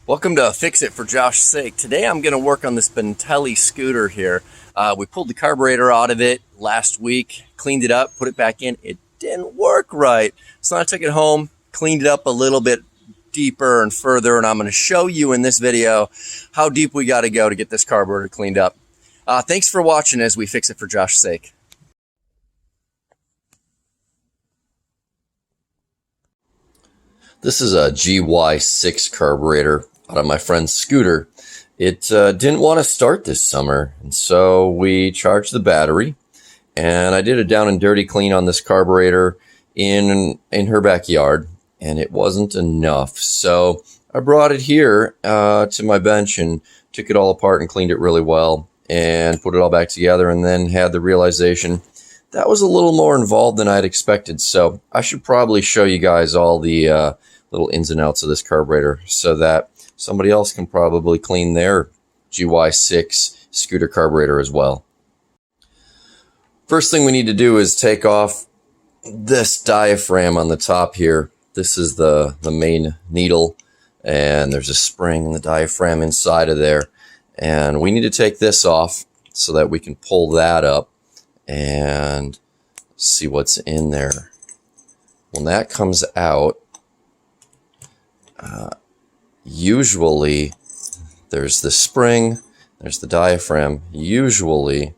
Welcome to Fix It for Josh's Sake. Today I'm going to work on this Bintelli scooter here. We pulled the carburetor out of it last week, cleaned it up, put it back in. It didn't work right. So I took it home, cleaned it up a little bit deeper and further, and I'm going to show you in this video how deep we got to go to get this carburetor cleaned up. Thanks for watching as we fix it for Josh's sake. This is a GY6 carburetor out of my friend's scooter. It didn't want to start this summer, and so we charged the battery, and I did a down and dirty clean on this carburetor in her backyard, and it wasn't enough. So I brought it here to my bench and took it all apart and cleaned it really well and put it all back together, and then had the realization that was a little more involved than I'd expected. So I should probably show you guys all the little ins and outs of this carburetor so that somebody else can probably clean their GY6 scooter carburetor as well. First thing we need to do is take off this diaphragm on the top here. This is the main needle, and there's a spring in the diaphragm inside of there. And we need to take this off so that we can pull that up and see what's in there. When that comes out, usually there's the spring, there's the diaphragm. Usually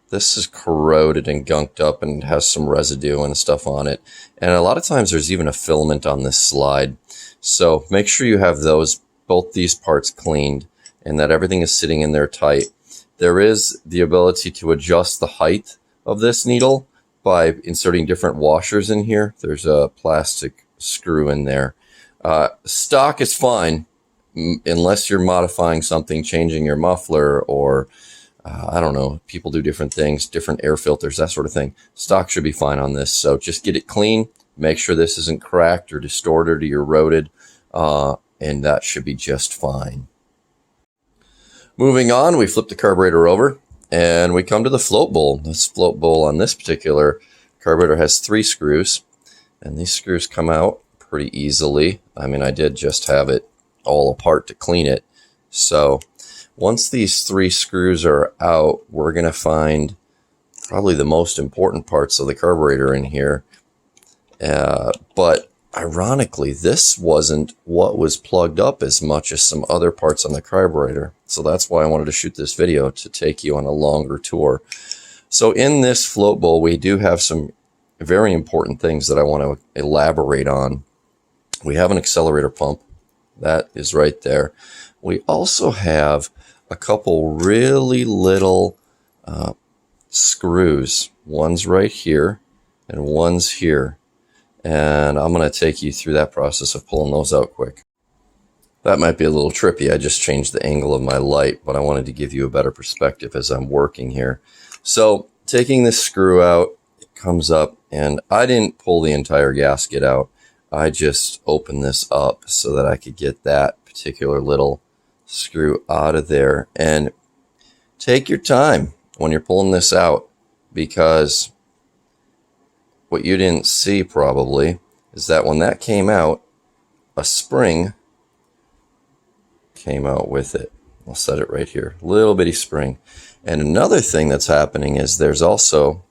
this is corroded and gunked up and has some residue and stuff on it. And a lot of times there's even a filament on this slide. So make sure you have both these parts cleaned and that everything is sitting in there tight. There is the ability to adjust the height of this needle by inserting different washers in here. There's a plastic screw in there. Stock is fine unless you're modifying something, changing your muffler, or I don't know, people do different things, different air filters, that sort of thing. Stock should be fine on this. So just get it clean, make sure this isn't cracked or distorted or eroded, and that should be just fine. Moving on, we flip the carburetor over and we come to the float bowl. This float bowl on this particular carburetor has 3 screws, and these screws come out pretty easily. I mean, I did just have it all apart to clean it. So once these 3 screws are out, we're going to find probably the most important parts of the carburetor in here. But ironically, this wasn't what was plugged up as much as some other parts on the carburetor. So that's why I wanted to shoot this video, to take you on a longer tour. So in this float bowl, we do have some very important things that I want to elaborate on. We have an accelerator pump. That is right there. We also have a couple really little screws. One's right here and one's here. And I'm going to take you through that process of pulling those out quick. That might be a little trippy. I just changed the angle of my light, but I wanted to give you a better perspective as I'm working here. So taking this screw out, it comes up, and I didn't pull the entire gasket out. I just opened this up so that I could get that particular little screw out of there. And take your time when you're pulling this out, because what you didn't see probably is that when that came out, a spring came out with it. I'll set it right here, little bitty spring. And another thing that's happening is there's also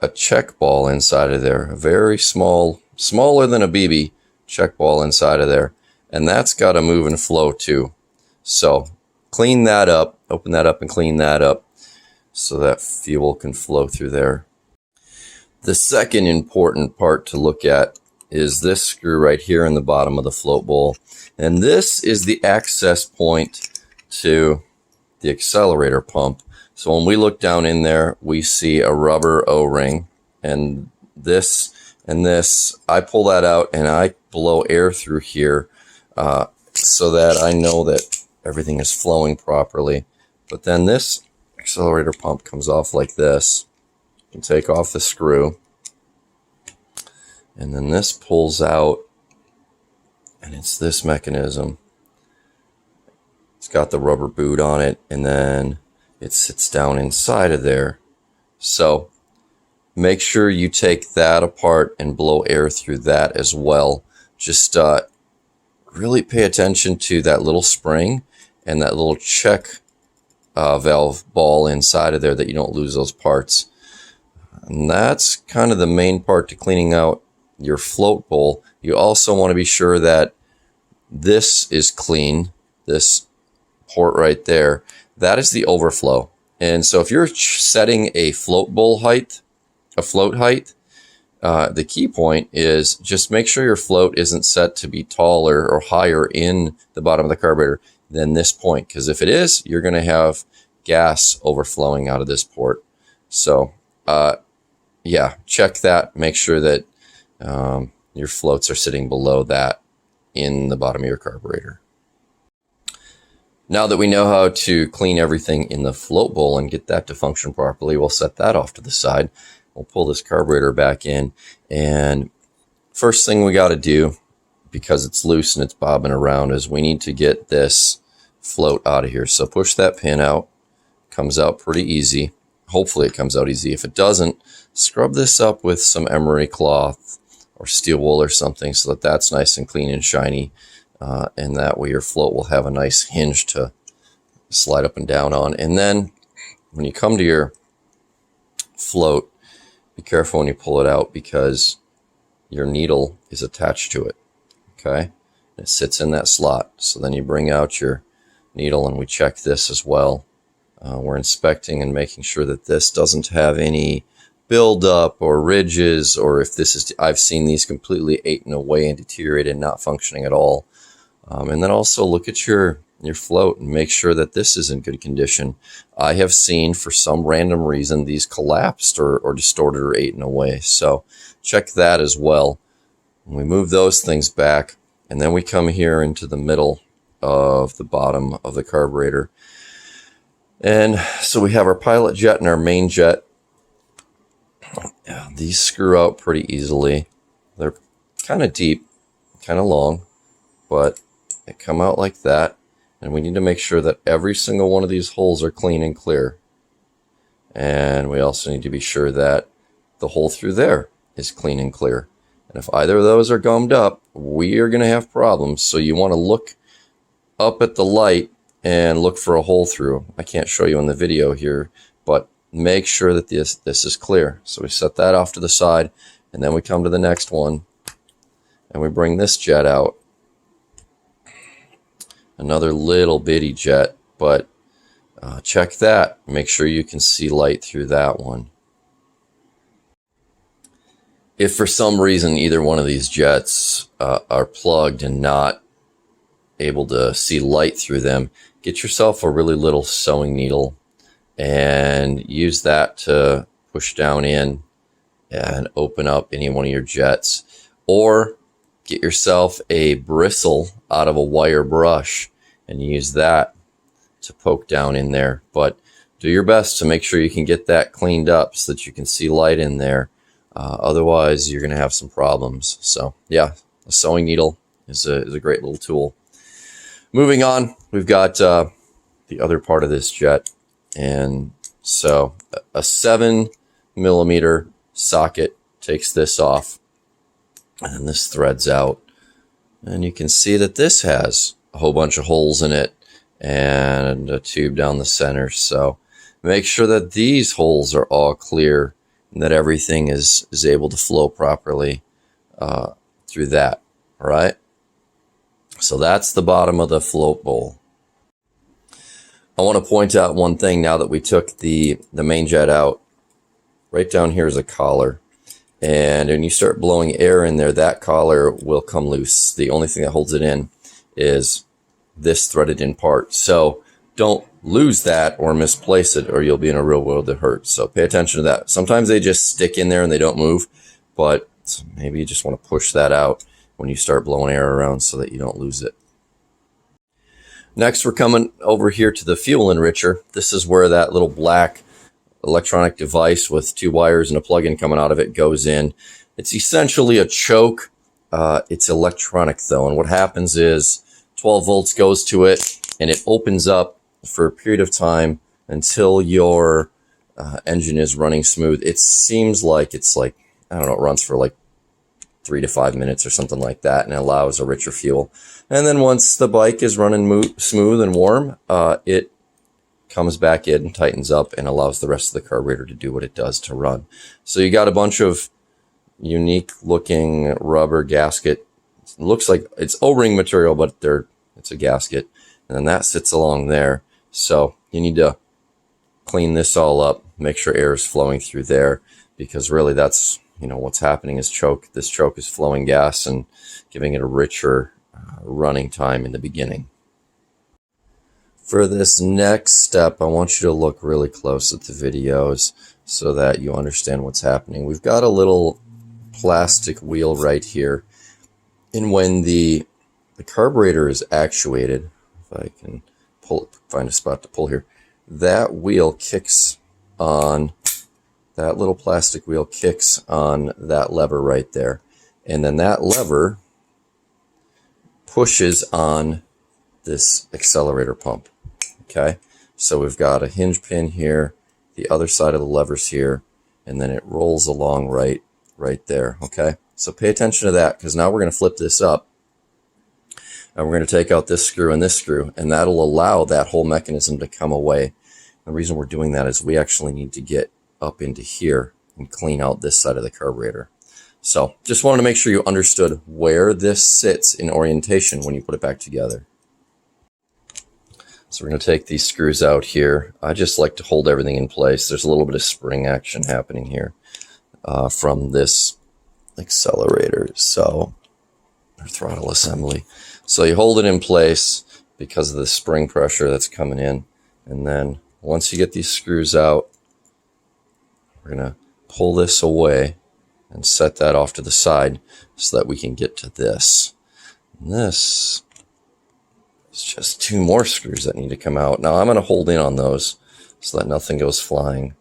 a check ball inside of there, a very small, smaller than a BB check ball inside of there, and that's got to move and flow too. So clean that up, open that up and clean that up so that fuel can flow through there. The second important part to look at is this screw right here in the bottom of the float bowl. And this is the access point to the accelerator pump. So when we look down in there, we see a rubber O-ring, and this, I pull that out and I blow air through here so that I know that everything is flowing properly. But then this accelerator pump comes off like this. You can take off the screw, and then this pulls out, and it's this mechanism. It's got the rubber boot on it, and then it sits down inside of there. So make sure you take that apart and blow air through that as well. Just really pay attention to that little spring and that little check valve ball inside of there, that you don't lose those parts. And that's kind of the main part to cleaning out your float bowl. You also want to be sure that this is clean, this port right there. That is the overflow. And so if you're setting a float bowl height, a float height, the key point is just make sure your float isn't set to be taller or higher in the bottom of the carburetor than this point, because if it is, you're going to have gas overflowing out of this port. So yeah, check that. Make sure that your floats are sitting below that in the bottom of your carburetor. Now that we know how to clean everything in the float bowl and get that to function properly, we'll set that off to the side. We'll pull this carburetor back in, and first thing we got to do, because it's loose and it's bobbing around, is we need to get this float out of here. So push that pin out. Comes out pretty easy. Hopefully it comes out easy. If it doesn't, scrub this up with some emery cloth or steel wool or something so that that's nice and clean and shiny, and that way your float will have a nice hinge to slide up and down on. And then when you come to your float, be careful when you pull it out, because your needle is attached to it. Okay, it sits in that slot. So then you bring out your needle, and we check this as well. We're inspecting and making sure that this doesn't have any buildup or ridges, or if this is, I've seen these completely eaten away and deteriorated and not functioning at all. And then also look at your float and make sure that this is in good condition. I have seen, for some random reason, these collapsed or distorted or eaten away. So check that as well. And we move those things back, and then we come here into the middle of the bottom of the carburetor. And so we have our pilot jet and our main jet. These screw out pretty easily. They're kind of deep, kind of long, but they come out like that. And we need to make sure that every single one of these holes are clean and clear. And we also need to be sure that the hole through there is clean and clear. And if either of those are gummed up, we are going to have problems. So you want to look up at the light and look for a hole through. I can't show you in the video here, but make sure that this is clear. So we set that off to the side, and then we come to the next one, and we bring this jet out. Another little bitty jet, but check that. Make sure you can see light through that one. If for some reason either one of these jets are plugged and not able to see light through them, get yourself a really little sewing needle and use that to push down in and open up any one of your jets. Or get yourself a bristle out of a wire brush and use that to poke down in there. But do your best to make sure you can get that cleaned up so that you can see light in there. Otherwise, you're going to have some problems. So yeah, a sewing needle is a great little tool. Moving on, we've got the other part of this jet. And so a 7mm socket takes this off, and this threads out. And you can see that this has a whole bunch of holes in it and a tube down the center. So make sure that these holes are all clear and that everything is able to flow properly through that. All right. So that's the bottom of the float bowl. I want to point out one thing now that we took the main jet out. Right down here is a collar. And when you start blowing air in there, that collar will come loose. The only thing that holds it in is this threaded in part. So don't lose that or misplace it, or you'll be in a real world that hurts. So pay attention to that. Sometimes they just stick in there and they don't move, but maybe you just want to push that out when you start blowing air around so that you don't lose it. Next, we're coming over here to the fuel enricher. This is where that little black electronic device with two wires and a plug-in coming out of it goes in. It's essentially a choke. It's electronic though, and what happens is 12 volts goes to it and it opens up for a period of time until your engine is running smooth. It seems like it's like, I don't know, it runs for like 3 to 5 minutes or something like that, and it allows a richer fuel. And then once the bike is running smooth and warm, it comes back in and tightens up and allows the rest of the carburetor to do what it does to run. So you got a bunch of unique looking rubber gasket. It looks like it's O-ring material, but it's a gasket. And then that sits along there. So you need to clean this all up, make sure air is flowing through there, because really that's, what's happening is this choke is flowing gas and giving it a richer running time in the beginning. For this next step, I want you to look really close at the videos so that you understand what's happening. We've got a little plastic wheel right here, and when the carburetor is actuated, if I can find a spot to pull here, that wheel kicks on, that little plastic wheel kicks on that lever right there, and then that lever pushes on this accelerator pump. Okay, so we've got a hinge pin here, the other side of the lever's here, and then it rolls along right there. Okay, so pay attention to that, because now we're going to flip this up and we're going to take out this screw, and that'll allow that whole mechanism to come away. The reason we're doing that is we actually need to get up into here and clean out this side of the carburetor. So just wanted to make sure you understood where this sits in orientation when you put it back together. So we're going to take these screws out here. I just like to hold everything in place. There's a little bit of spring action happening here from this accelerator, or throttle assembly. So you hold it in place because of the spring pressure that's coming in. And then once you get these screws out, we're going to pull this away and set that off to the side so that we can get to this. And this is just 2 more screws that need to come out. Now I'm going to hold in on those so that nothing goes flying.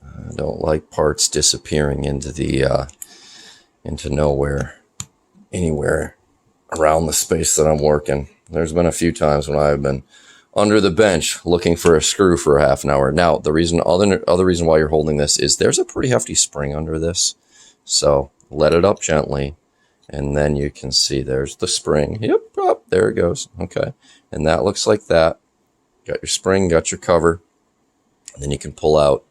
I don't like parts disappearing into nowhere, anywhere around the space that I'm working. There's been a few times when I've been under the bench looking for a screw for a half an hour. Now, the other reason why you're holding this is there's a pretty hefty spring under this. So let it up gently, and then you can see there's the spring. Yep, up, there it goes. Okay, and that looks like that. Got your spring, got your cover, and then you can pull out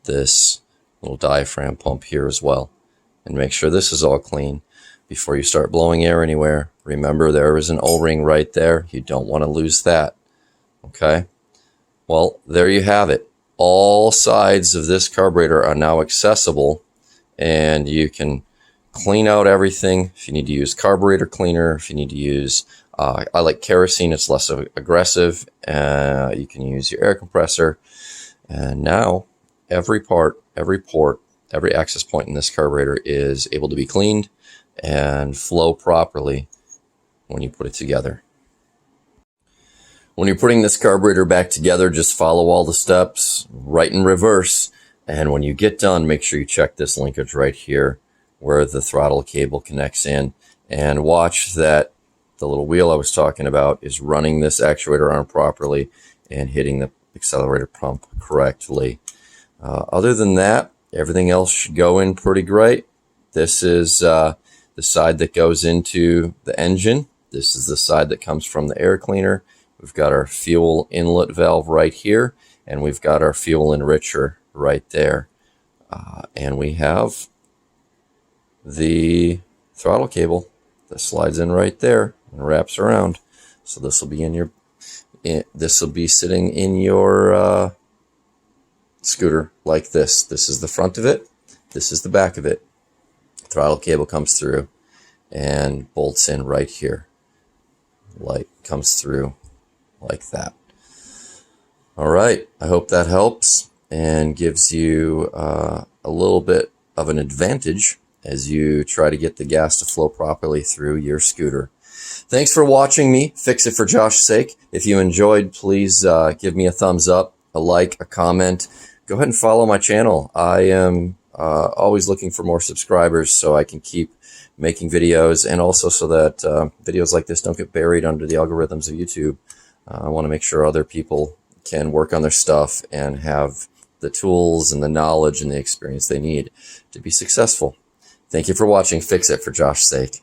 this little diaphragm pump here as well, and make sure this is all clean before you start blowing air anywhere. Remember, there is an O-ring right there. You don't want to lose that. Okay, well, there you have it. All sides of this carburetor are now accessible, and you can clean out everything. If you need to use carburetor cleaner, if you need to use, I like kerosene, it's less aggressive. You can use your air compressor. And now every part, every port, every access point in this carburetor is able to be cleaned and flow properly when you put it together. When you're putting this carburetor back together, just follow all the steps right in reverse. And when you get done, make sure you check this linkage right here where the throttle cable connects in, and watch that the little wheel I was talking about is running this actuator arm properly and hitting the accelerator pump correctly. Other than that, everything else should go in pretty great. This is the side that goes into the engine. This is the side that comes from the air cleaner. We've got our fuel inlet valve right here, and we've got our fuel enricher right there. And we have the throttle cable that slides in right there and wraps around. So this will be this will be sitting in your scooter like this. This is the front of it. This is the back of it. Throttle cable comes through and bolts in right here. Light comes through like that. All right, I hope that helps and gives you a little bit of an advantage as you try to get the gas to flow properly through your scooter. Thanks for watching me fix it for Josh's sake. If you enjoyed, please give me a thumbs up, a like, a comment. Go ahead and follow my channel. I am always looking for more subscribers so I can keep making videos, and also so that videos like this don't get buried under the algorithms of YouTube. I want to make sure other people can work on their stuff and have the tools and the knowledge and the experience they need to be successful. Thank you for watching. Fix it for Josh's sake.